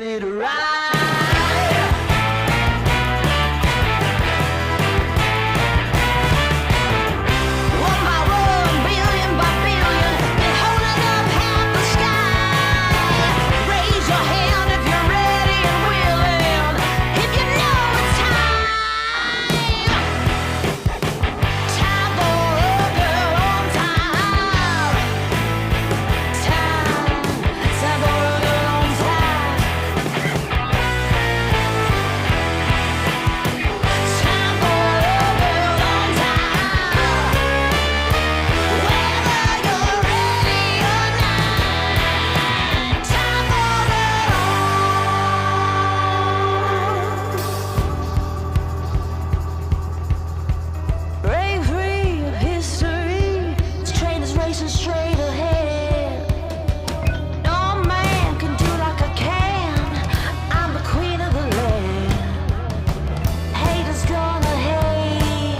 ready to ride. One by one, billion by billion, been holding up half the sky. Raise your hand if you're ready and willing, if you know it's time. Time for a girl on time. Time for a girl on time. Time for a girl on time. Whether you're ready or not, time for a break free of history. This train is racing straight ahead. No man can do like I can. I'm the queen of the land. Haters gonna hate.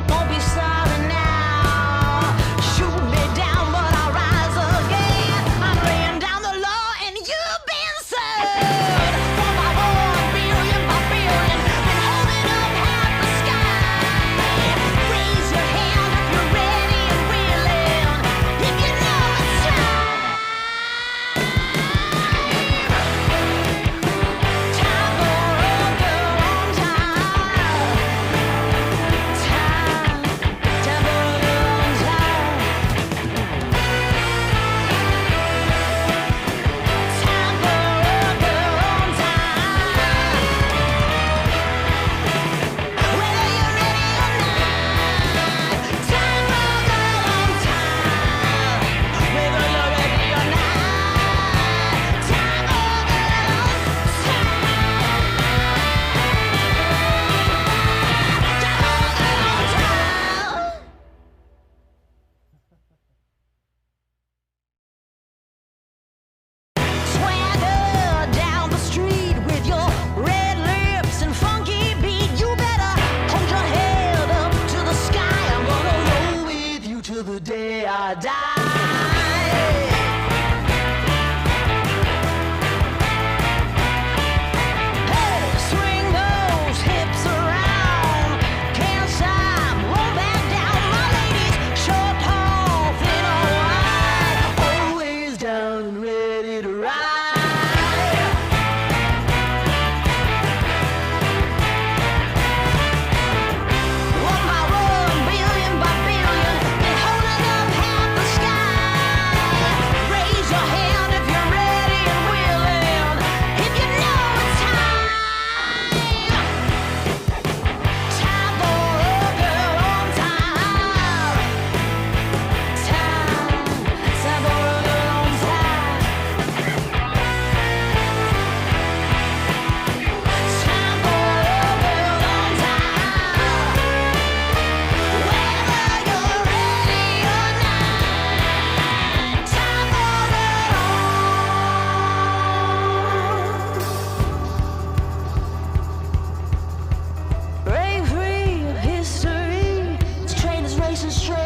Won't be sorry now. Shoot me down, but I'll rise again. I'm laying down the law, and you've been served. One by one, billion by billion, been holding up half the sky. Raise your hand if you're ready and willing, if you know it's time. Time for a girl on time. Time for a girl on time. Time for a girl on time. Whether you're ready or not, time for a girl on time. Whether you're ready or not, time for a girl on time. Swagger down the street with your red lips and funky beat. You better hold your head up to the sky. I'm gonna roll with you till the day I die. Hey, swing those hips around. Can't stop, roll back down. My ladies, short, tall, thin or wide, always down and ready to ride. One by one, billion by billion, been holding up half the sky. Raise your hand if you're ready and willing, if you know it's time. Time for a girl on time. Time for a girl on time. Time for a girl on time. Whether you're ready or not, time for a break free of history. This train is racing straight